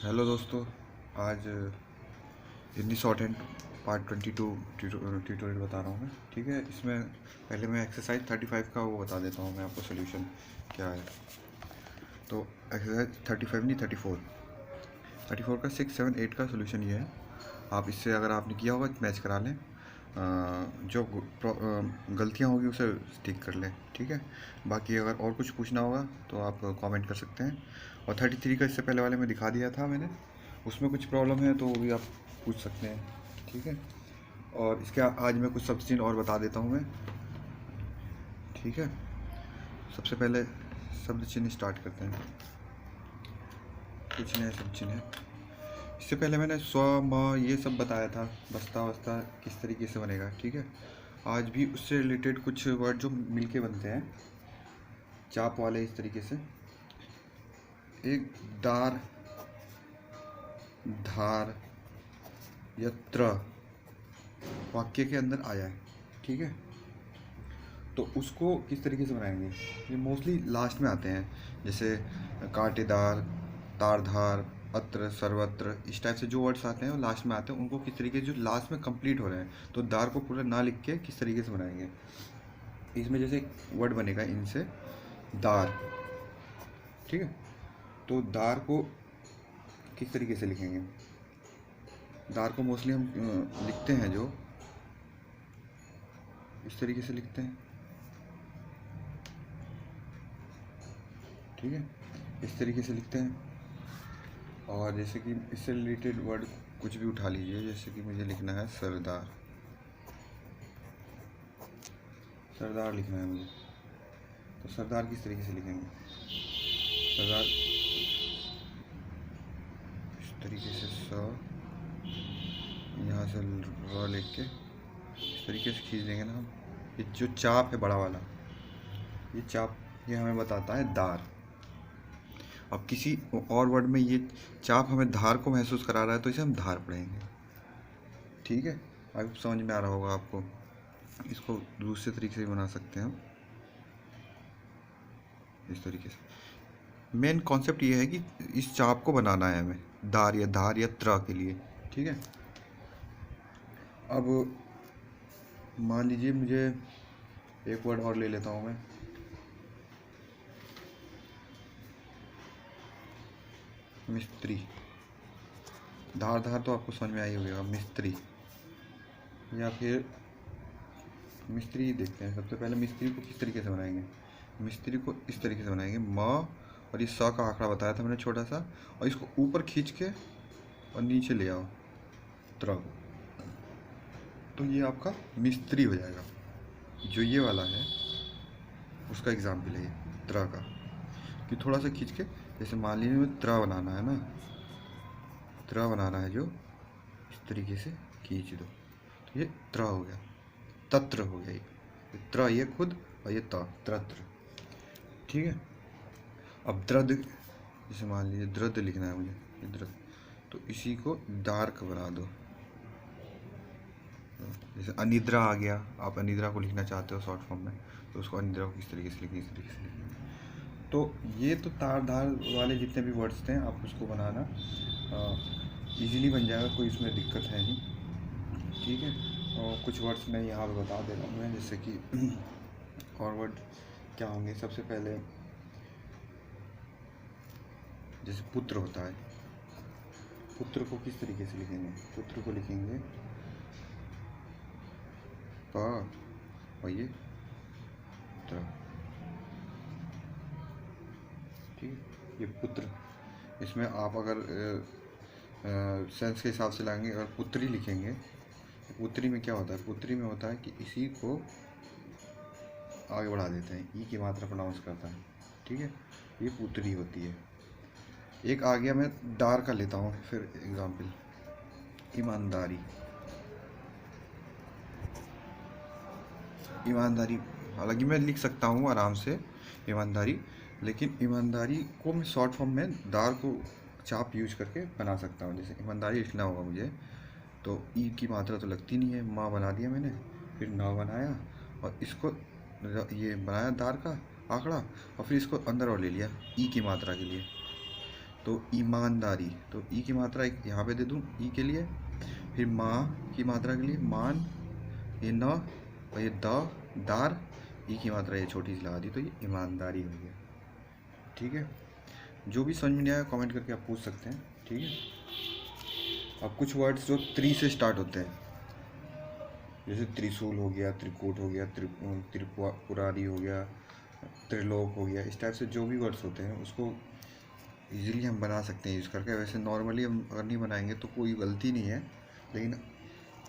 Hello दोस्तों। आज Hindi short hand part 22 tutorial बता रहा हूँ मैं। ठीक है, इसमें पहले मैं एक्सरसाइज 35 का वो बता देता हूँ मैं आपको सोल्यूशन क्या है। तो एक्सरसाइज 35 नहीं 34 का 6, 7, 8 का सोल्यूशन ये है। आप इससे अगर आपने किया होगा मैच करा लें, जो गलतियाँ होगी उसे ठीक कर लें। ठीक है, बाकी अगर और कुछ पूछना होगा तो आप कमेंट कर सकते हैं। और 33 का इससे पहले वाले में दिखा दिया था मैंने, उसमें कुछ प्रॉब्लम है तो वो भी आप पूछ सकते हैं। ठीक है, और इसके आज मैं कुछ शब्द चिन्ह और बता देता हूँ मैं। ठीक है, सबसे पहले शब्द चिन्ह स्टार्ट करते हैं। कुछ नए शब्द चिन्ह है। इससे पहले मैंने स्व म ये सब बताया था, बस्ता वस्ता किस तरीके से बनेगा। ठीक है, आज भी उससे रिलेटेड कुछ वर्ड जो मिलके बनते हैं चाप वाले इस तरीके से। एक दार, धार, यत्र वाक्य के अंदर आया है। ठीक है, तो उसको किस तरीके से बनाएंगे, ये मोस्टली लास्ट में आते हैं, जैसे कांटेदार, तारधार, अत्र, सर्वत्र, इस टाइप से जो वर्ड्स आते हैं वो लास्ट में आते हैं। उनको किस तरीके से जो लास्ट में कंप्लीट हो रहे हैं, तो दार को पूरा ना लिख के किस तरीके से बनाएंगे। इसमें जैसे एक वर्ड बनेगा इनसे दार। ठीक है, तो दार को किस तरीके से लिखेंगे। दार को मोस्टली हम लिखते हैं जो इस तरीके से लिखते हैं। ठीक है, इस तरीके से लिखते हैं। और जैसे कि इससे रिलेटेड वर्ड कुछ भी उठा लीजिए, जैसे कि मुझे लिखना है सरदार, सरदार लिखना है मुझे, तो सरदार किस तरीके से लिखेंगे। सरदार इस तरीके से यहाँ से र लिख के इस तरीके से खींच देंगे ना हम। ये जो चाप है बड़ा वाला, ये चाप ये हमें बताता है दार। अब किसी और वर्ड में ये चाप हमें धार को महसूस करा रहा है तो इसे हम धार पढ़ेंगे। ठीक है, अब समझ में आ रहा होगा आपको। इसको दूसरे तरीके से भी बना सकते हैं हम, इस तरीके से। मेन कॉन्सेप्ट ये है कि इस चाप को बनाना है हमें धार या त्र के लिए। ठीक है, अब मान लीजिए मुझे एक वर्ड और ले लेता हूँ मैं, मिस्त्री। धार धार तो आपको समझ में आई होगा, मिस्त्री या फिर मिस्त्री देखते हैं। सबसे पहले मिस्त्री को किस तरीके से बनाएंगे। मिस्त्री को इस तरीके से बनाएंगे, म और ये स का आंकड़ा बताया था मैंने छोटा सा, और इसको ऊपर खींच के और नीचे ले आओ त्र, तो ये आपका मिस्त्री हो जाएगा। जो ये वाला है उसका एग्जाम्पल है ये त्र का, कि थोड़ा सा खींच के, जैसे मान लीजिए में त्र बनाना है ना, त्र बनाना है जो इस तरीके से खींच दो तो ये त्र हो गया, तत्र हो गया। ये त्र ये खुद और ये त त्रत्र। ठीक है, अब द्रद, जैसे मान लीजिए द्रद लिखना है मुझे, ये द्रद, तो इसी को दार्क बना दो। जैसे अनिद्रा आ गया, आप अनिद्रा को लिखना चाहते हो शॉर्ट फॉर्म में, तो उसको अनिद्रा को किस तरीके से लिखिए, इस तरीके से लिखिए। तो ये तो तार धार वाले जितने भी वर्ड्स थे आप उसको बनाना इजीली बन जाएगा, कोई इसमें दिक्कत है नहीं। ठीक है, और कुछ वर्ड्स मैं यहाँ पे बता दे रहा हूँ मैं, जैसे कि और वर्ड क्या होंगे। सबसे पहले जैसे पुत्र होता है, पुत्र को किस तरीके से लिखेंगे। पुत्र को लिखेंगे प और ये त्र। ठीक है, ये पुत्र। इसमें आप अगर सेंस के हिसाब से लाएंगे, अगर पुत्री लिखेंगे तो पुत्री में क्या होता है, पुत्री में होता है कि इसी को आगे बढ़ा देते हैं, ई की मात्रा प्रोनाउंस करता है। ठीक है, ये पुत्री होती है। एक आ गया, मैं दार का लेता हूँ फिर एग्जाम्पल, ईमानदारी। ईमानदारी हालांकि मैं लिख सकता हूँ आराम से ईमानदारी, लेकिन ईमानदारी को मैं शॉर्ट फॉर्म में दार को चाप यूज करके बना सकता हूँ। जैसे ईमानदारी लिखना होगा मुझे, तो ई की मात्रा तो लगती नहीं है, माँ बना दिया मैंने, फिर न बनाया और इसको ये बनाया दार का आंकड़ा, और फिर इसको अंदर और ले लिया ई की मात्रा के लिए। तो ईमानदारी, तो ई की मात्रा एक यहाँ पे दे दूँ ई के लिए, फिर माँ की मात्रा के लिए मान, ये न और ये दार, ई की मात्रा ये छोटी सी लगा दी, तो ये ईमानदारी हो गया। ठीक है, जो भी समझ में नहीं आया कमेंट करके आप पूछ सकते हैं। ठीक है, अब कुछ वर्ड्स जो त्रि से स्टार्ट होते हैं, जैसे त्रिशूल हो गया, त्रिकूट हो गया, त्रिपुरारी हो गया, त्रिलोक हो गया, इस टाइप से जो भी वर्ड्स होते हैं उसको इजीली हम बना सकते हैं यूज़ करके। वैसे नॉर्मली हम अगर नहीं बनाएंगे तो कोई गलती नहीं है, लेकिन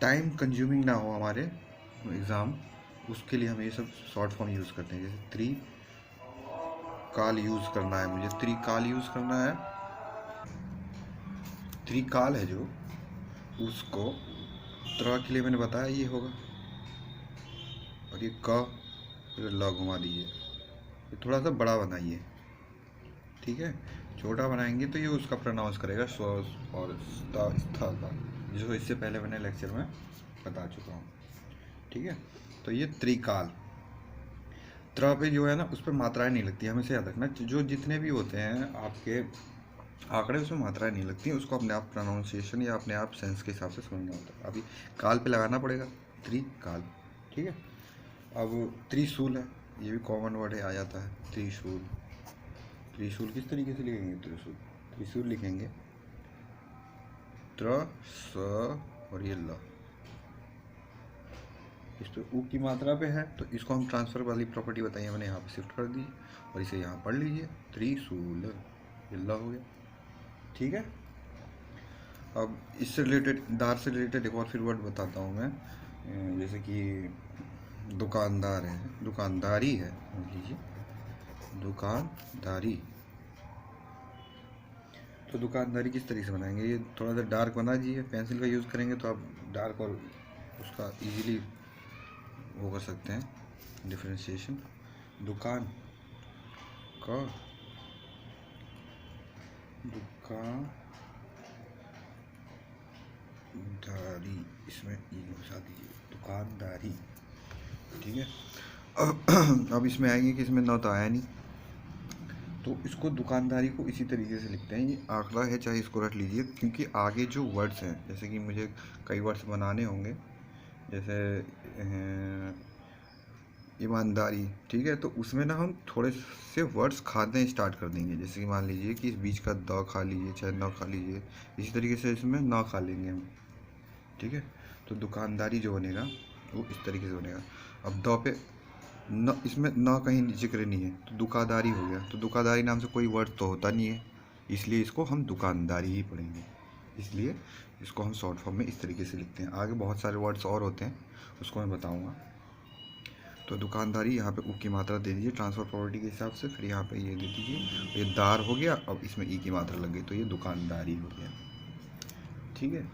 टाइम कंज्यूमिंग ना हो हमारे एग्ज़ाम, उसके लिए हम ये सब शॉर्ट फॉर्म यूज़ करते हैं। जैसे त्रिकाल यूज़ करना है मुझे, त्रिकाल यूज़ करना है, त्रिकाल है जो, उसको त्र के लिए मैंने बताया ये होगा, और ये क ल घुमा दीजिए, ये थोड़ा सा बड़ा बनाइए। ठीक है, छोटा बनाएंगे तो ये उसका प्रोनाउंस करेगा स्व और स्थ का, जिसको इससे पहले मैंने लेक्चर में बता चुका हूँ। ठीक है, तो ये त्रिकाल, त्र पे जो है ना उस पर मात्राएं नहीं लगती, हमेशा याद रखना। जो जितने भी होते हैं आपके आंकड़े उसमें मात्राएं नहीं लगती हैं, उसको अपने आप प्रोनाउंसिएशन या अपने आप सेंस के हिसाब से समझना होता है। अभी काल पे लगाना पड़ेगा, त्रिकाल। ठीक है, अब त्रिशूल है, ये भी कॉमन वर्ड है, आ जाता है त्रिशूल। त्रिशूल किस तरीके से लिखेंगे? त्रिशूल, त्रिशूल लिखेंगे त्र स और ये ल, इस पे ऊ की मात्रा पे है, तो इसको हम ट्रांसफर वाली प्रॉपर्टी बताइए मैंने, यहाँ पे शिफ्ट कर दी और इसे यहाँ पढ़ लीजिए, त्रिशूल, ये ल हो गया। ठीक है, अब इससे रिलेटेड, दार से रिलेटेड एक और फिर वर्ड बताता हूँ मैं, जैसे कि दुकानदार है, दुकानदारी है, लीजिए दुकानदारी। तो दुकानदारी किस तरीके से बनाएंगे, ये थोड़ा सा डार्क बना दीजिए, पेंसिल का यूज़ करेंगे तो आप डार्क और उसका इजीली वो कर सकते हैं डिफरेंशिएशन। दुकान का, दुकानदारी, इसमें ई घुसा दीजिए, दुकानदारी। ठीक है, अब इसमें आएंगे कि इसमें न तो आया नहीं, तो इसको दुकानदारी को इसी तरीके से लिखते हैं, ये आंकड़ा है चाहे इसको रख लीजिए, क्योंकि आगे जो वर्ड्स हैं, जैसे कि मुझे कई वर्ड्स बनाने होंगे, जैसे ईमानदारी। ठीक है, तो उसमें ना हम थोड़े से वर्ड्स खाने स्टार्ट कर देंगे, जैसे कि मान लीजिए कि इस बीच का द खा लीजिए चाहे न खा लीजिए, इसी तरीके से इसमें न खा लेंगे हम। ठीक है, तो दुकानदारी जो बनेगा वो इस तरीके से बनेगा। अब द पे न, इसमें न कहीं जिक्र नहीं है, तो दुकानदारी हो गया, तो दुकानदारी नाम से कोई वर्ड तो होता नहीं है, इसलिए इसको हम दुकानदारी ही पढ़ेंगे, इसलिए इसको हम शॉर्ट फॉर्म में इस तरीके से लिखते हैं। आगे बहुत सारे वर्ड्स और होते हैं, उसको मैं बताऊंगा। तो दुकानदारी, यहाँ पे ऊ की मात्रा दे दीजिए ट्रांसफर प्रॉपर्टी के हिसाब से, फिर यहाँ पे ये दे दीजिए, ये दार हो गया, अब इसमें ई की मात्रा लग गई, तो ये दुकानदारी हो गया। ठीक है,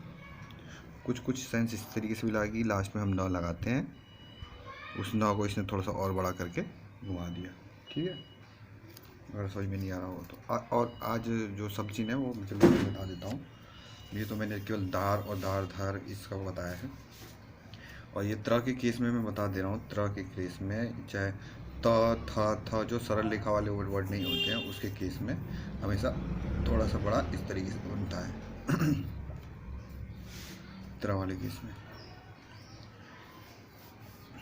कुछ कुछ सेंस इस तरीके से भी लगेगी, लास्ट में हम न लगाते हैं, उस न को इसने थोड़ा सा और बड़ा करके घुमा दिया। ठीक है, अगर समझ में नहीं आ रहा हो तो और आज जो सब्जी है वो जल्दी बता देता हूँ। ये तो मैंने केवल दार और दार धार इसका बताया है, और ये त्र के केस में मैं बता दे रहा हूँ, त्र के केस में चाहे त थ जो सरल रेखा वाले वर्ड नहीं होते हैं, उसके केस में हमेशा थोड़ा सा बड़ा इस तरीके से बनता है त्र वाले केस में।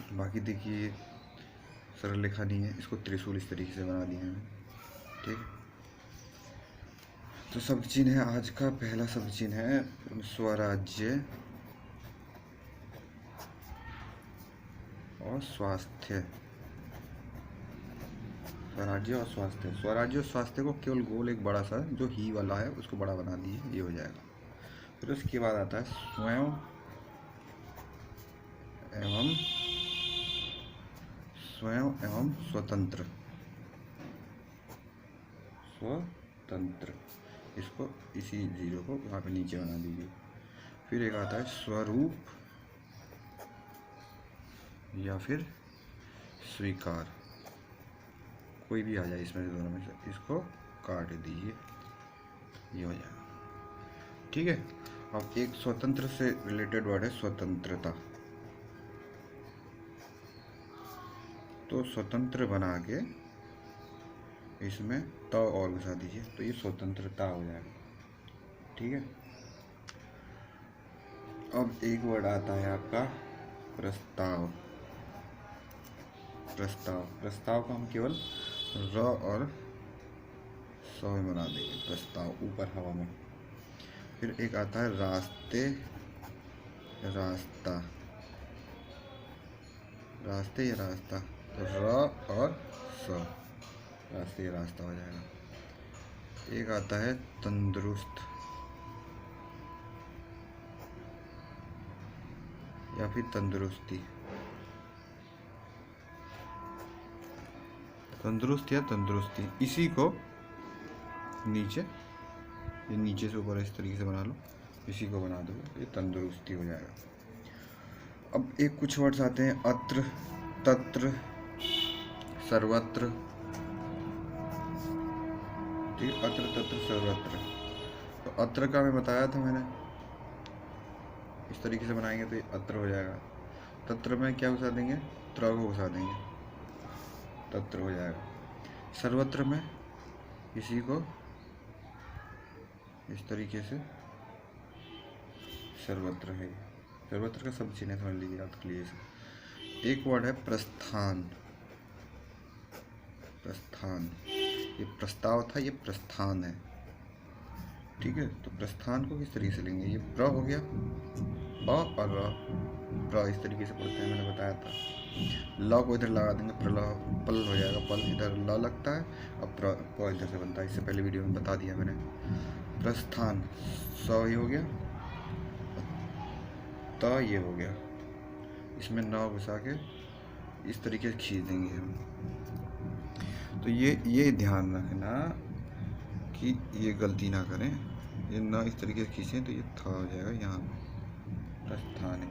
बाकी देखिए सरल रेखा नहीं है, इसको त्रिशूल इस तरीके से बना दिया है। ठीक, तो शब्द चिन्ह है, आज का पहला शब्द चिन्ह है स्वराज्य और स्वास्थ्य। स्वराज्य और स्वास्थ्य, स्वराज्य और स्वास्थ्य को केवल गोल एक बड़ा सा जो ही वाला है उसको बड़ा बना दीजिए, ये हो जाएगा। फिर उसके बाद आता है स्वयं एवं, स्वयं एवं स्वतंत्र, स्वतंत्र, इसको इसी जीरो को यहाँ पे नीचे बना दीजिए। फिर एक आता है स्वरूप या फिर स्वीकार, कोई भी आ जाए इसमें से दोनों में से, इसको काट दीजिए, ये हो जाएगा। ठीक है, अब एक स्वतंत्र से रिलेटेड वर्ड है स्वतंत्रता, तो स्वतंत्र बना के इसमें त और घुसा दीजिए तो ये स्वतंत्रता हो जाएगा। ठीक है। अब एक वर्ड आता है आपका प्रस्ताव। प्रस्ताव, प्रस्ताव को हम केवल र और स में बना देंगे, प्रस्ताव, ऊपर हवा में। फिर एक आता है रास्ते, रास्ता, रास्ते या रास्ता, तो र और स, रास्ते या रास्ता हो जाएगा। एक आता है तंदुरुस्त या फिर तंदुरुस्ती, तंदुरुस्त या तंदुरुस्ती। इसी को नीचे, ये नीचे से ऊपर इस तरीके से बना लो, इसी को बना दो, ये तंदुरुस्ती हो जाएगा। अब एक कुछ वर्ड्स आते हैं अत्र, तत्र, सर्वत्र। ठीक, अत्र तत्र सर्वत्र। तो अत्र का मैं बताया था मैंने, इस तरीके से बनाएंगे तो ये अत्र हो जाएगा। तत्र में क्या घुसा देंगे, त्र को घुसा देंगे, तत्र हो जाएगा। सर्वत्र में इसी को इस तरीके से सर्वत्र है, सर्वत्र का सब चिन्ह समझ लीजिए आप क्लियर से। एक वर्ड है प्रस्थान, प्रस्थान, ये प्रस्ताव था, ये प्रस्थान है। ठीक है, तो प्रस्थान को किस तरीके से लेंगे, ये प्र हो गया, प और र, प्र इस तरीके से पढ़ते हैं, मैंने बताया था। ल को इधर लगा देंगे, प्रल, पल हो जाएगा, पल इधर ल लगता है, अब प इधर से बनता है, इससे पहले वीडियो में बता दिया मैंने। प्रस्थान, स ये हो गया, त ये हो गया, इसमें न घुसा के इस तरीके से खींच देंगे हम। तो ये ध्यान रखना कि ये गलती ना करें, ये न इस तरीके से खींचें तो ये था हो जाएगा यहाँ प्रस्थान है।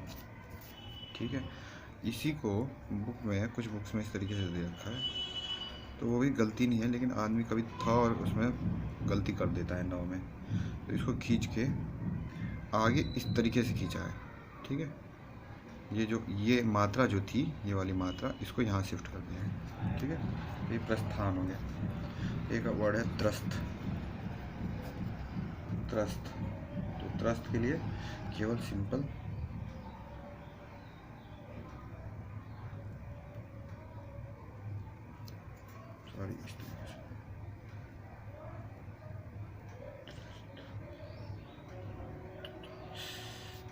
ठीक है, इसी को बुक में, कुछ बुक्स में इस तरीके से दे रखा है, तो वो भी गलती नहीं है, लेकिन आदमी कभी था और उसमें गलती कर देता है नौ में, तो इसको खींच के आगे इस तरीके से खींचा है। ठीक है, ये मात्रा जो थी, ये वाली मात्रा, इसको यहाँ शिफ्ट कर दिया है। ठीक है, ये प्रस्थान हो गया। एक वर्ड है त्रस्त, त्रस्त, तो त्रस्त के लिए केवल सिंपल इस तरीके से,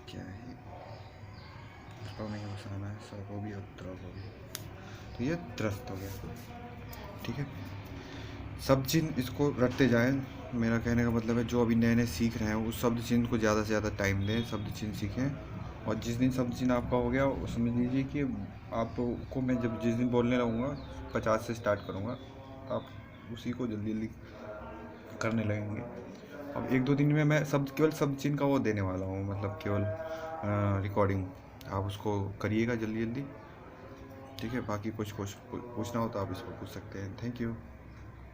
क्या है, इसको नहीं घुसाना है, स को भी और त्र को भी, तो ये त्रस्त हो गया। ठीक है, शब्द चिन्ह इसको रटते जाएं, मेरा कहने का मतलब है जो अभी नए नए सीख रहे हैं उस शब्द चिन्ह को ज़्यादा से ज़्यादा टाइम दें, शब्द चिन्ह सीखें। और जिस दिन शब्द चिन्ह आपका हो गया, वो समझ लीजिए कि आपको मैं जब जिस दिन बोलने लगूँगा 50 से स्टार्ट करूँगा, आप उसी को जल्दी जल्दी करने लगेंगे। अब 1-2 दिन में मैं केवल शब्द चिन्ह का वो देने वाला हूँ, मतलब केवल रिकॉर्डिंग, आप उसको करिएगा जल्दी जल्दी। ठीक है, बाकी कुछ पूछना हो तो आप इसको पूछ सकते हैं। Thank you.